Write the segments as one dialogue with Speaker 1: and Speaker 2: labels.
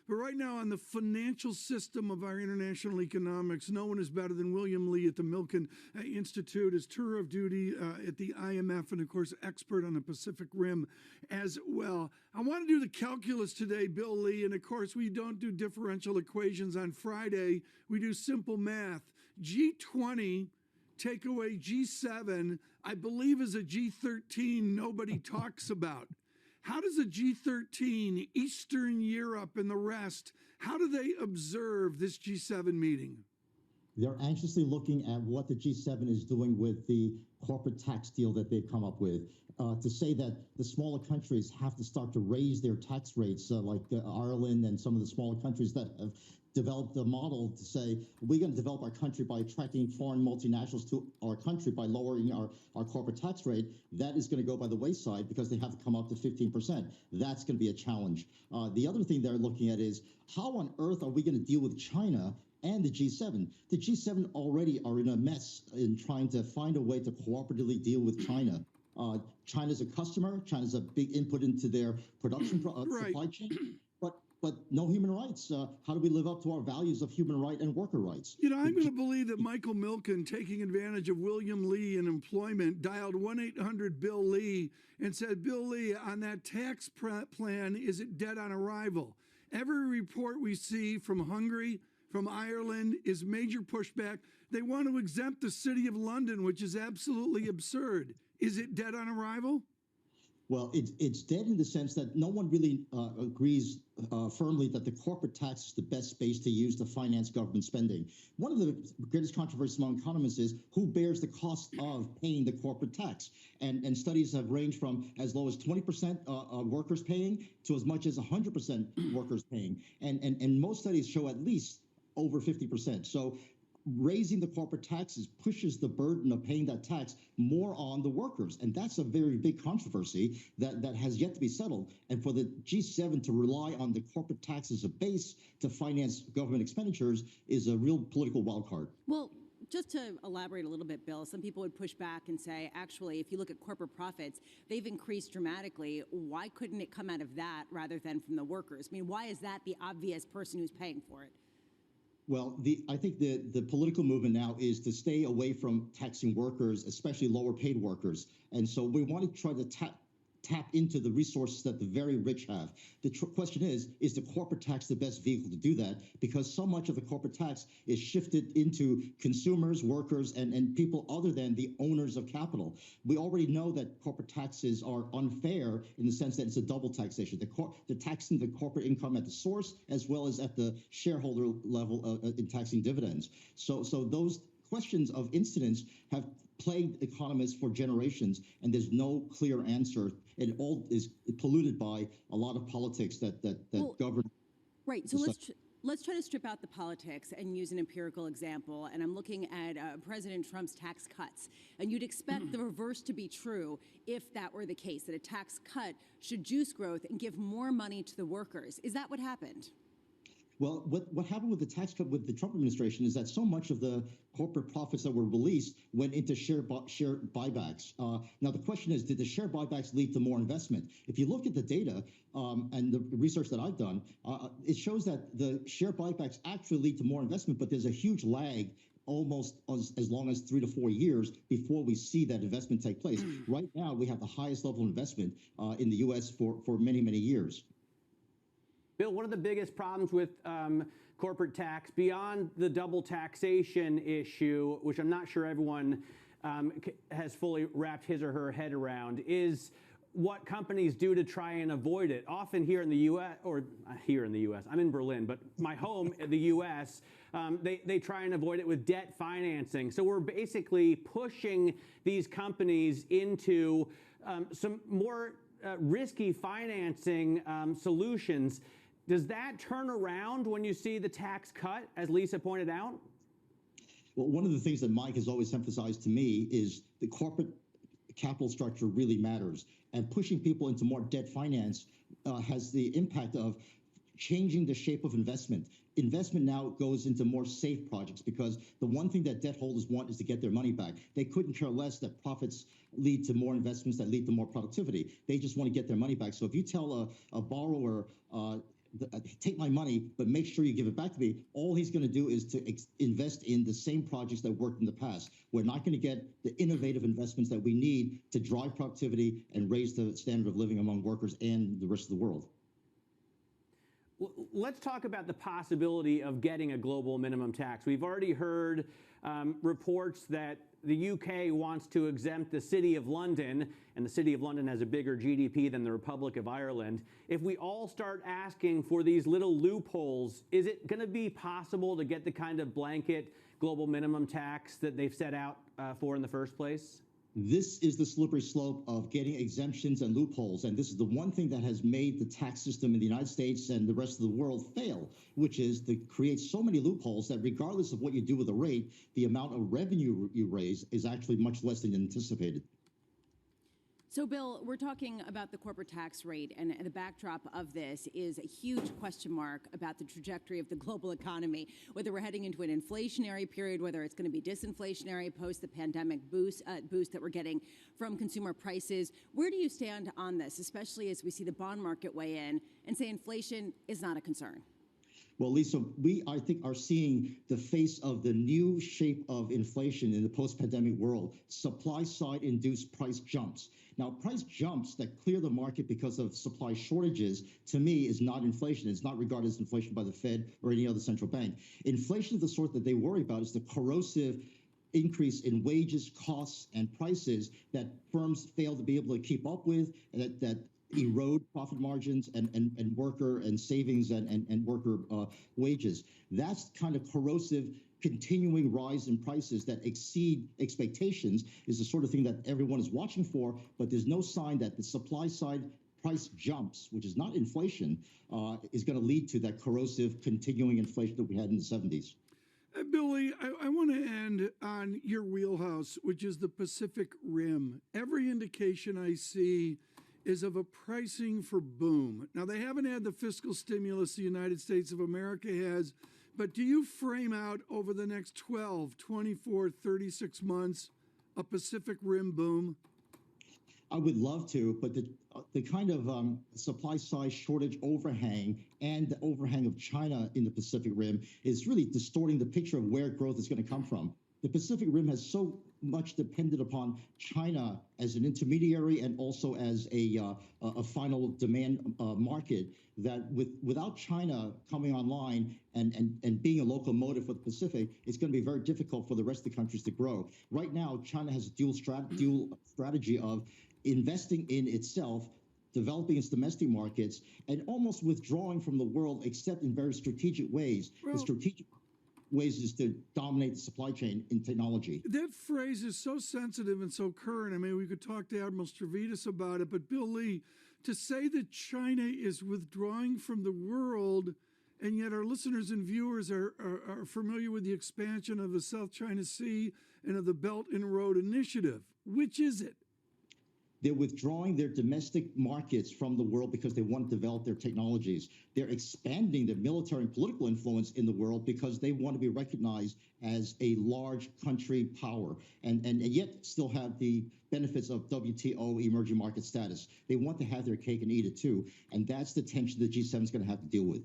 Speaker 1: But right now, on the financial system of our international economics, no one is better than William Lee at the Milken Institute, his tour of duty at the IMF, and of course, expert on the Pacific Rim as well. I want to do the calculus today, Bill Lee, and of course, we don't do differential equations on Friday. We do simple math. G20 take away G7, I believe is a G13 nobody talks about. How does a G13, Eastern Europe and the rest, how do they observe this G7 meeting?
Speaker 2: They're anxiously looking at what the G7 is doing with the corporate tax deal that they've come up with. To say that the smaller countries have to start to raise their tax rates, like Ireland and some of the smaller countries that have developed a model to say, we're going to develop our country by attracting foreign multinationals to our country by lowering our corporate tax rate. That is going to go by the wayside because they have to come up to 15%. That's going to be a challenge. The other thing they're looking at is how on earth are we going to deal with China and the G7? The G7 already are in a mess in trying to find a way to cooperatively deal with China. China's a customer. China's a big input into their production supply chain. But no human rights. How do we live up to our values of human right and worker rights?
Speaker 1: You know, I'm going to believe that Michael Milken, taking advantage of William Lee in employment, dialed 1-800-BILL-LEE and said, Bill Lee, on that tax plan, is it dead on arrival? Every report we see from Hungary, from Ireland, is major pushback. They want to exempt the city of London, which is absolutely absurd. Is it dead on arrival?
Speaker 2: Well, it's dead in the sense that no one really agrees firmly that the corporate tax is the best space to use to finance government spending. One of the greatest controversies among economists is who bears the cost of paying the corporate tax. And studies have ranged from as low as 20% workers paying to as much as 100% workers paying. And most studies show at least over 50%. So raising the corporate taxes pushes the burden of paying that tax more on the workers. And that's a very big controversy that has yet to be settled. And for the G7 to rely on the corporate tax as a base to finance government expenditures is a real political wildcard.
Speaker 3: Well, just to elaborate a little bit, Bill, some people would push back and say, actually, if you look at corporate profits, they've increased dramatically. Why couldn't it come out of that rather than from the workers? I mean, why is that the obvious person who's paying for it?
Speaker 2: Well, I think the political movement now is to stay away from taxing workers, especially lower paid workers. And so we want to try to tap into the resources that the very rich have. The question is the corporate tax the best vehicle to do that? Because so much of the corporate tax is shifted into consumers, workers, and people other than the owners of capital. We already know that corporate taxes are unfair in the sense that it's a double taxation. They're taxing the corporate income at the source as well as at the shareholder level in taxing dividends. So those questions of incidence have plagued economists for generations, and there's no clear answer. It all is polluted by a lot of politics that govern.
Speaker 3: Right. So let's try to strip out the politics and use an empirical example. And I'm looking at President Trump's tax cuts. And you'd expect the reverse to be true if that were the case, that a tax cut should juice growth and give more money to the workers. Is that what happened?
Speaker 2: Well, what happened with the tax cut with the Trump administration is that so much of the corporate profits that were released went into share buybacks. Now, the question is, did the share buybacks lead to more investment? If you look at the data and the research that I've done, it shows that the share buybacks actually lead to more investment, but there's a huge lag, almost as long as 3 to 4 years before we see that investment take place. Right now, we have the highest level of investment in the U.S. for many, many years.
Speaker 4: Bill, one of the biggest problems with corporate tax, beyond the double taxation issue, which I'm not sure everyone has fully wrapped his or her head around, is what companies do to try and avoid it. Often here in the U.S., or here in the U.S., I'm in Berlin, but my home, the U.S., they try and avoid it with debt financing. So we're basically pushing these companies into some more risky financing solutions. Does that turn around when you see the tax cut, as Lisa pointed out?
Speaker 2: Well, one of the things that Mike has always emphasized to me is the corporate capital structure really matters. And pushing people into more debt finance has the impact of changing the shape of investment. Investment now goes into more safe projects because the one thing that debt holders want is to get their money back. They couldn't care less that profits lead to more investments that lead to more productivity. They just want to get their money back. So if you tell a borrower, take my money, but make sure you give it back to me. All he's going to do is to invest in the same projects that worked in the past. We're not going to get the innovative investments that we need to drive productivity and raise the standard of living among workers and the rest of the world.
Speaker 4: Let's talk about the possibility of getting a global minimum tax. We've already heard reports that the UK wants to exempt the City of London, and the City of London has a bigger GDP than the Republic of Ireland. If we all start asking for these little loopholes, is it going to be possible to get the kind of blanket global minimum tax that they've set out for in the first place?
Speaker 2: This is the slippery slope of getting exemptions and loopholes. And this is the one thing that has made the tax system in the United States and the rest of the world fail, which is to create so many loopholes that regardless of what you do with the rate, the amount of revenue you raise is actually much less than anticipated.
Speaker 3: So, Bill, we're talking about the corporate tax rate, and the backdrop of this is a huge question mark about the trajectory of the global economy, whether we're heading into an inflationary period, whether it's going to be disinflationary post the pandemic boost that we're getting from consumer prices. Where do you stand on this, especially as we see the bond market weigh in and say inflation is not a concern?
Speaker 2: Well, Lisa, we, I think, are seeing the face of the new shape of inflation in the post-pandemic world, supply-side induced price jumps. Now, price jumps that clear the market because of supply shortages, to me, is not inflation. It's not regarded as inflation by the Fed or any other central bank. Inflation of the sort that they worry about is the corrosive increase in wages, costs, and prices that firms fail to be able to keep up with, that erode profit margins and worker and savings and worker wages. That's kind of corrosive continuing rise in prices that exceed expectations is the sort of thing that everyone is watching for, but there's no sign that the supply side price jumps, which is not inflation, is going to lead to that corrosive continuing inflation that we had in the 70s.
Speaker 1: Billy, I want to end on your wheelhouse, which is the Pacific Rim. Every indication I see is of a pricing for boom. Now, they haven't had the fiscal stimulus the United States of America has, but do you frame out over the next 12, 24, 36 months a Pacific Rim boom?
Speaker 2: I would love to, but the kind of supply side shortage overhang and the overhang of China in the Pacific Rim is really distorting the picture of where growth is going to come from. The Pacific Rim has so much depended upon China as an intermediary and also as a final demand market that without China coming online and being a locomotive for the Pacific, it's going to be very difficult for the rest of the countries to grow. Right now, China has a dual strategy of investing in itself, developing its domestic markets, and almost withdrawing from the world, except in very strategic ways.
Speaker 1: Well,
Speaker 2: the strategic ways is to dominate the supply chain in technology.
Speaker 1: That phrase is so sensitive and so current. I mean, we could talk to Admiral Stavridis about it, but Bill Lee, to say that China is withdrawing from the world, and yet our listeners and viewers are familiar with the expansion of the South China Sea and of the Belt and Road Initiative. Which is it?
Speaker 2: They're withdrawing their domestic markets from the world because they want to develop their technologies. They're expanding their military and political influence in the world because they want to be recognized as a large country power and yet still have the benefits of WTO emerging market status. They want to have their cake and eat it too. And that's the tension the G7 is going to have to deal with.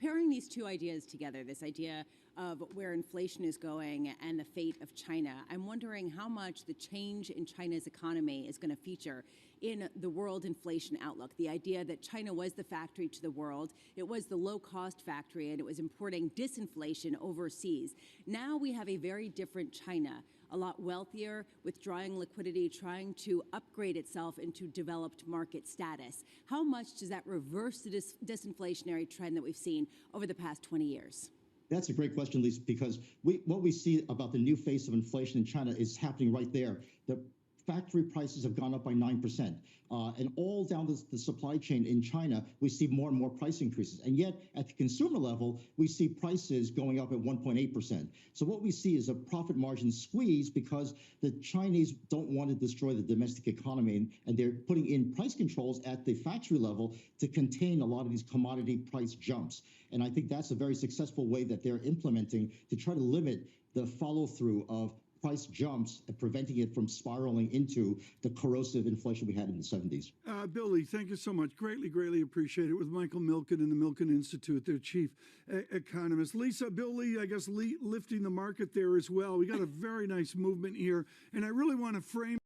Speaker 3: Pairing these two ideas together, this idea of where inflation is going and the fate of China, I'm wondering how much the change in China's economy is going to feature in the world inflation outlook. The idea that China was the factory to the world, it was the low-cost factory, and it was importing disinflation overseas. Now we have a very different China, a lot wealthier, withdrawing liquidity, trying to upgrade itself into developed market status. How much does that reverse the disinflationary trend that we've seen over the past 20 years?
Speaker 2: That's a great question, Lisa, because what we see about the new face of inflation in China is happening right there. The factory prices have gone up by 9%. And all down the supply chain in China, we see more and more price increases. And yet, at the consumer level, we see prices going up at 1.8%. So what we see is a profit margin squeeze because the Chinese don't want to destroy the domestic economy, and they're putting in price controls at the factory level to contain a lot of these commodity price jumps. And I think that's a very successful way that they're implementing to try to limit the follow-through of price jumps and preventing it from spiraling into the corrosive inflation we had in the 70s.
Speaker 1: Billy, thank you so much. Greatly appreciate it. With Michael Milken and the Milken Institute, their chief economist. Lisa, Billy, I guess lifting the market there as well. We got a very nice movement here, and I really want to frame